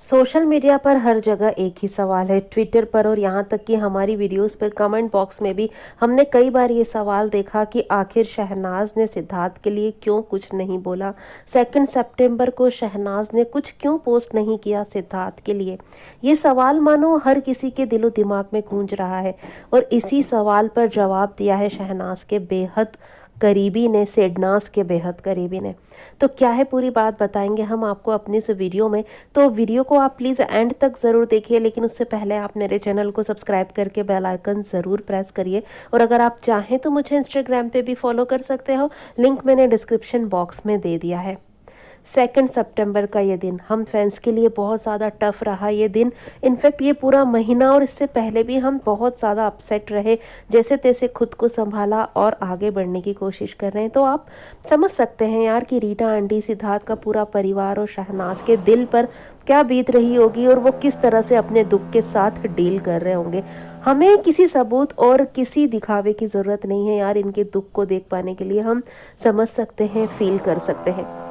Social media पर हर जगह एक ही सवाल है। ट्विटर पर और यहाँ तक कि हमारी वीडियोस पर कमेंट बॉक्स में भी हमने कई बार ये सवाल देखा कि आखिर शहनाज ने सिद्धार्थ के लिए क्यों कुछ नहीं बोला। 2 सितंबर को शहनाज ने कुछ क्यों पोस्ट नहीं किया सिद्धार्थ के लिए। ये सवाल मानो हर किसी के दिलो दिमाग में गूंज रहा है और इसी सवाल पर जवाब दिया है शहनाज के बेहद करीबी ने, सेडनास के बेहद करीबी ने। तो क्या है पूरी बात बताएंगे हम आपको अपनी इस वीडियो में। तो वीडियो को आप प्लीज़ एंड तक ज़रूर देखिए, लेकिन उससे पहले आप मेरे चैनल को सब्सक्राइब करके बेल आइकन ज़रूर प्रेस करिए। और अगर आप चाहें तो मुझे इंस्टाग्राम पे भी फॉलो कर सकते हो, लिंक मैंने डिस्क्रिप्शन बॉक्स में दे दिया है। 2 सितंबर का ये दिन हम फैंस के लिए बहुत ज़्यादा टफ रहा ये दिन। इनफैक्ट ये पूरा महीना और इससे पहले भी हम बहुत ज़्यादा अपसेट रहे, जैसे तैसे खुद को संभाला और आगे बढ़ने की कोशिश कर रहे हैं। तो आप समझ सकते हैं यार कि रीटा आंटी, सिद्धार्थ का पूरा परिवार और शहनाज के दिल पर क्या बीत रही होगी और वो किस तरह से अपने दुख के साथ डील कर रहे होंगे। हमें किसी सबूत और किसी दिखावे की ज़रूरत नहीं है यार, इनके दुख को देख पाने के लिए हम समझ सकते हैं, फील कर सकते हैं।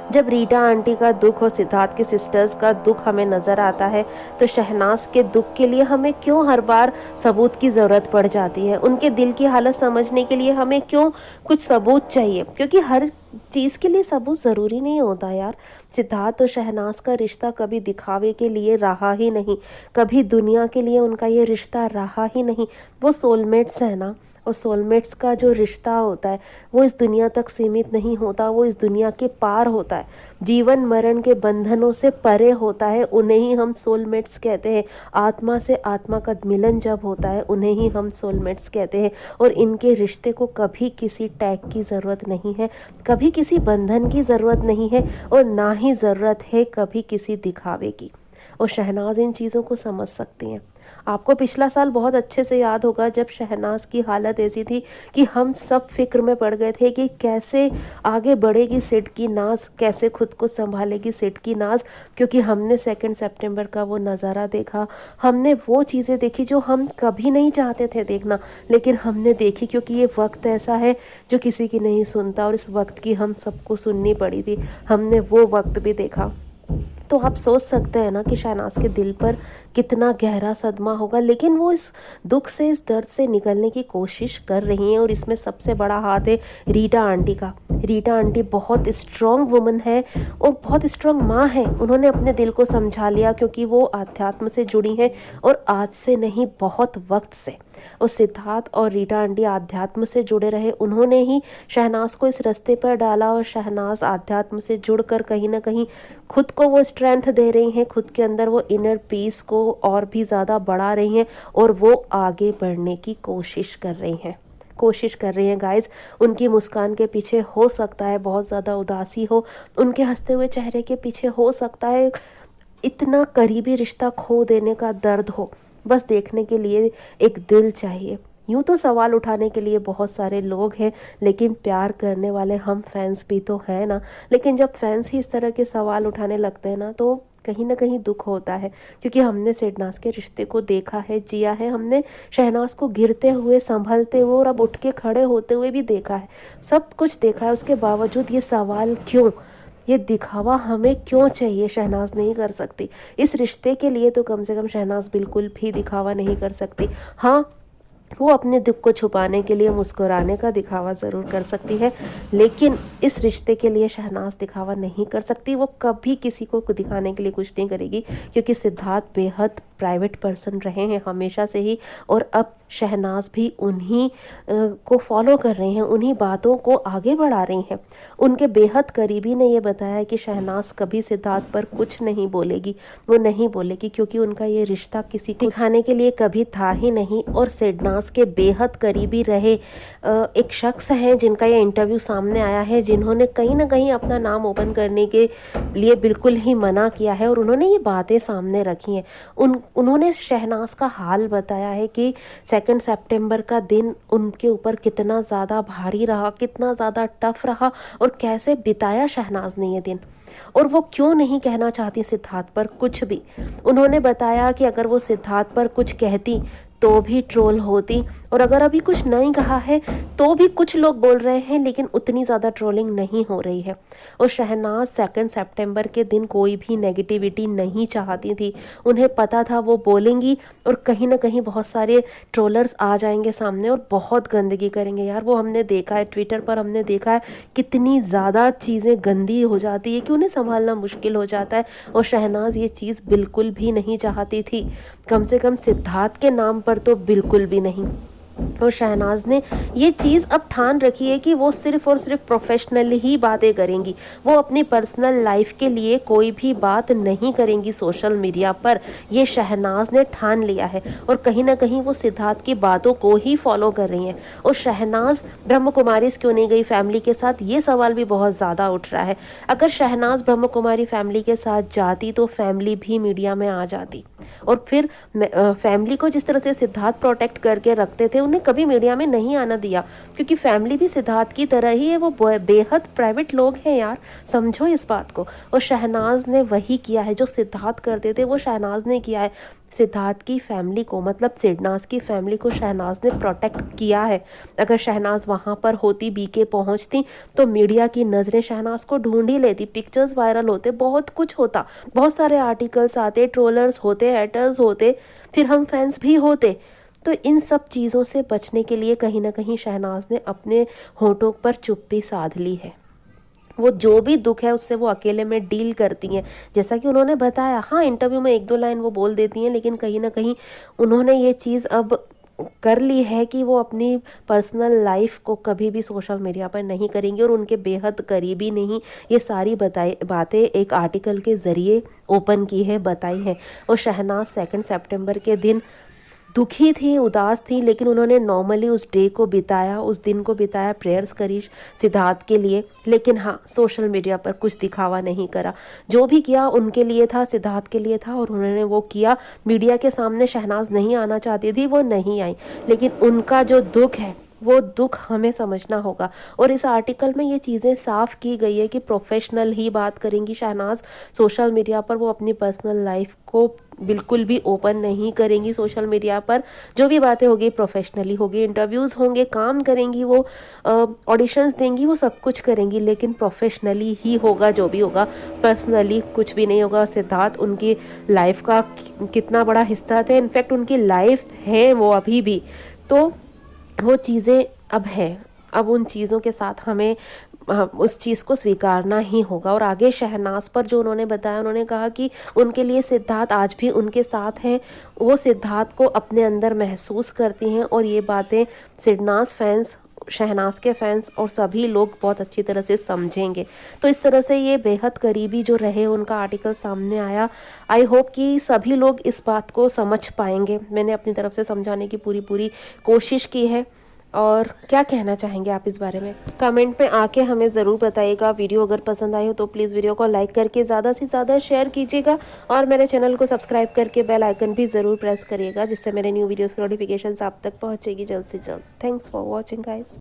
जब रीटा आंटी का दुख और सिद्धार्थ के सिस्टर्स का दुख हमें नज़र आता है तो शहनाज के दुख के लिए हमें क्यों हर बार सबूत की ज़रूरत पड़ जाती है। उनके दिल की हालत समझने के लिए हमें क्यों कुछ सबूत चाहिए, क्योंकि हर चीज़ के लिए सबूत ज़रूरी नहीं होता यार। सिद्धार्थ और शहनाज का रिश्ता कभी दिखावे के लिए रहा ही नहीं, कभी दुनिया के लिए उनका ये रिश्ता रहा ही नहीं। वो सोलमेट्स है ना, और सोलमेट्स का जो रिश्ता होता है वो इस दुनिया तक सीमित नहीं होता, वो इस दुनिया के पार होता है, जीवन मरण के बंधनों से परे होता है। उन्हें ही हम सोलमेट्स कहते हैं। आत्मा से आत्मा का मिलन जब होता है उन्हें ही हम सोलमेट्स कहते हैं। और इनके रिश्ते को कभी किसी टैग की ज़रूरत नहीं है, कभी किसी बंधन की ज़रूरत नहीं है और ना ही ज़रूरत है कभी किसी दिखावे की। और शहनाज इन चीज़ों को समझ सकती हैं। आपको पिछला साल बहुत अच्छे से याद होगा जब शहनाज की हालत ऐसी थी कि हम सब फिक्र में पड़ गए थे कि कैसे आगे बढ़ेगी सिड की नाज, कैसे खुद को संभालेगी सिड की नाज। क्योंकि हमने 2 सितंबर का वो नज़ारा देखा, हमने वो चीज़ें देखी जो हम कभी नहीं चाहते थे देखना, लेकिन हमने देखी क्योंकि ये वक्त ऐसा है जो किसी की नहीं सुनता और इस वक्त की हम सबको सुननी पड़ी थी। हमने वो वक्त भी देखा। तो आप सोच सकते हैं ना कि शहनाज के दिल पर कितना गहरा सदमा होगा, लेकिन वो इस दुख से, इस दर्द से निकलने की कोशिश कर रही हैं। और इसमें सबसे बड़ा हाथ है रीटा आंटी का। रीटा आंटी बहुत स्ट्रॉन्ग वुमन है और बहुत स्ट्रॉन्ग माँ है। उन्होंने अपने दिल को समझा लिया क्योंकि वो आध्यात्म से जुड़ी हैं और आज से नहीं, बहुत वक्त से। और सिद्धार्थ और रीटा आंटी आध्यात्म से जुड़े रहे, उन्होंने ही शहनाज को इस रास्ते पर डाला और शहनाज आध्यात्म से जुड़कर कहीं ना कहीं खुद को वो स्ट्रेंथ दे रही हैं, खुद के अंदर वो इनर पीस को और भी ज़्यादा बढ़ा रही हैं और वो आगे बढ़ने की कोशिश कर रही हैं गाइस। उनकी मुस्कान के पीछे हो सकता है बहुत ज़्यादा उदासी हो, उनके हंसते हुए चेहरे के पीछे हो सकता है इतना करीबी रिश्ता खो देने का दर्द हो। बस देखने के लिए एक दिल चाहिए। यूँ तो सवाल उठाने के लिए बहुत सारे लोग हैं, लेकिन प्यार करने वाले हम फैंस भी तो हैं ना। लेकिन जब फैंस ही इस तरह के सवाल उठाने लगते हैं ना, तो कहीं ना कहीं दुख होता है। क्योंकि हमने शहनाज के रिश्ते को देखा है, जिया है, हमने शहनाज को गिरते हुए, संभलते हुए और अब उठ के खड़े होते हुए भी देखा है, सब कुछ देखा है। उसके बावजूद ये सवाल क्यों, ये दिखावा हमें क्यों चाहिए, शहनाज नहीं कर सकती। इस रिश्ते के लिए तो कम से कम शहनाज बिल्कुल भी दिखावा नहीं कर सकती। हाँ, वो अपने दुख को छुपाने के लिए मुस्कुराने का दिखावा ज़रूर कर सकती है, लेकिन इस रिश्ते के लिए शहनाज दिखावा नहीं कर सकती। वो कभी किसी को दिखाने के लिए कुछ नहीं करेगी, क्योंकि सिद्धार्थ बेहद प्राइवेट पर्सन रहे हैं हमेशा से ही और अब शहनाज भी उन्हीं को फॉलो कर रही हैं, उन्हीं बातों को आगे बढ़ा रही हैं। उनके बेहद करीबी ने ये बताया है कि शहनाज कभी सिद्धार्थ पर कुछ नहीं बोलेगी, वो नहीं बोलेगी, क्योंकि उनका ये रिश्ता किसी को दिखाने के लिए कभी था ही नहीं। और सिद्धार्थ के बेहद करीबी रहे एक शख्स हैं जिनका ये इंटरव्यू सामने आया है, जिन्होंने कहीं ना कहीं अपना नाम ओपन करने के लिए बिल्कुल ही मना किया है और उन्होंने ये बातें सामने रखी हैं। उन्होंने शहनाज का हाल बताया है कि 2 सितंबर का दिन उनके ऊपर कितना ज़्यादा भारी रहा, कितना ज़्यादा टफ रहा और कैसे बिताया शहनाज ने ये दिन, और वो क्यों नहीं कहना चाहती सिद्धार्थ पर कुछ भी। उन्होंने बताया कि अगर वो सिद्धार्थ पर कुछ कहती तो भी ट्रोल होती, और अगर अभी कुछ नहीं कहा है तो भी कुछ लोग बोल रहे हैं, लेकिन उतनी ज़्यादा ट्रोलिंग नहीं हो रही है। और शहनाज 2 सितंबर के दिन कोई भी नेगेटिविटी नहीं चाहती थी। उन्हें पता था वो बोलेंगी और कहीं ना कहीं बहुत सारे ट्रोलर्स आ जाएंगे सामने और बहुत गंदगी करेंगे। यार वो हमने देखा है, ट्विटर पर हमने देखा है कितनी ज़्यादा चीज़ें गंदी हो जाती है कि उन्हें संभालना मुश्किल हो जाता है। और शहनाज ये चीज़ बिल्कुल भी नहीं चाहती थी, कम से कम सिद्धार्थ के नाम पर तो बिल्कुल भी नहीं। और शहनाज ने ये चीज़ अब ठान रखी है कि वो सिर्फ़ और सिर्फ प्रोफेशनली ही बातें करेंगी। वो अपनी पर्सनल लाइफ के लिए कोई भी बात नहीं करेंगी सोशल मीडिया पर। ये शहनाज ने ठान लिया है और कहीं ना कहीं वो सिद्धार्थ की बातों को ही फॉलो कर रही हैं। और शहनाज ब्रह्म कुमारी क्यों नहीं गई फैमिली के साथ, ये सवाल भी बहुत ज़्यादा उठ रहा है। अगर शहनाज ब्रह्म कुमारी फैमिली के साथ जाती तो फैमिली भी मीडिया में आ जाती, और फिर फैमिली को जिस तरह से सिद्धार्थ प्रोटेक्ट करके रखते थे उन्हें कभी मीडिया में नहीं आना दिया, क्योंकि फैमिली भी सिद्धार्थ की तरह ही है। वो बेहद प्राइवेट लोग हैं यार, समझो इस बात को। और शहनाज ने वही किया है जो सिद्धार्थ करते थे, वो शहनाज ने किया है। सिद्धार्थ की फैमिली को, मतलब सिडनाज की फैमिली को शहनाज ने प्रोटेक्ट किया है। अगर शहनाज वहाँ पर होती, बीके पहुँचती, तो मीडिया की नज़रें शहनाज को ढूंढ ही लेती, पिक्चर्स वायरल होते, बहुत कुछ होता, बहुत सारे आर्टिकल्स आते, ट्रोलर्स होते, हेटर्स होते, फिर हम फैंस भी होते। तो इन सब चीज़ों से बचने के लिए कहीं ना कहीं शहनाज ने अपने होठों पर चुप्पी साध ली है। वो जो भी दुख है उससे वो अकेले में डील करती हैं, जैसा कि उन्होंने बताया। हाँ, इंटरव्यू में 1-2 लाइन वो बोल देती हैं, लेकिन कहीं ना कहीं उन्होंने ये चीज़ अब कर ली है कि वो अपनी पर्सनल लाइफ को कभी भी सोशल मीडिया पर नहीं करेंगी। और उनके बेहद करीबी ने ही ये सारी बातें एक आर्टिकल के ज़रिए ओपन की है, बताई है। और शहनाज 2 सितंबर के दिन दुखी थी, उदास थी, लेकिन उन्होंने नॉर्मली उस डे को बिताया, उस दिन को बिताया, प्रेयर्स करी सिद्धार्थ के लिए। लेकिन हाँ, सोशल मीडिया पर कुछ दिखावा नहीं करा। जो भी किया उनके लिए था, सिद्धार्थ के लिए था, और उन्होंने वो किया। मीडिया के सामने शहनाज नहीं आना चाहती थी, वो नहीं आई, लेकिन उनका जो दुख है वो दुख हमें समझना होगा। और इस आर्टिकल में ये चीज़ें साफ की गई है कि प्रोफेशनल ही बात करेंगी शहनाज सोशल मीडिया पर। वो अपनी पर्सनल लाइफ को बिल्कुल भी ओपन नहीं करेंगी सोशल मीडिया पर। जो भी बातें होगी प्रोफेशनली होगी, इंटरव्यूज़ होंगे, काम करेंगी, वो ऑडिशंस देंगी, वो सब कुछ करेंगी, लेकिन प्रोफेशनली ही होगा जो भी होगा, पर्सनली कुछ भी नहीं होगा। सिद्धार्थ उनकी लाइफ का कितना बड़ा हिस्सा थे, इनफैक्ट उनकी लाइफ है वो अभी भी। तो वो चीज़ें अब हैं, अब उन चीज़ों के साथ हमें उस चीज़ को स्वीकारना ही होगा। और आगे शहनाज पर जो उन्होंने बताया, उन्होंने कहा कि उनके लिए सिद्धार्थ आज भी उनके साथ हैं, वो सिद्धार्थ को अपने अंदर महसूस करती हैं, और ये बातें सिडनाज फैंस, शहनाज के फैंस और सभी लोग बहुत अच्छी तरह से समझेंगे। तो इस तरह से ये बेहद करीबी जो रहे उनका आर्टिकल सामने आया। आई होप कि सभी लोग इस बात को समझ पाएंगे। मैंने अपनी तरफ से समझाने की पूरी कोशिश की है। और क्या कहना चाहेंगे आप इस बारे में, कमेंट में आके हमें ज़रूर बताइएगा। वीडियो अगर पसंद आई हो तो प्लीज़ वीडियो को लाइक करके ज़्यादा से ज़्यादा शेयर कीजिएगा, और मेरे चैनल को सब्सक्राइब करके बेल आइकन भी ज़रूर प्रेस करिएगा, जिससे मेरे न्यू वीडियोस की नोटिफिकेशन आप तक पहुँचेगी जल्द से जल्द। Thanks for watching guys.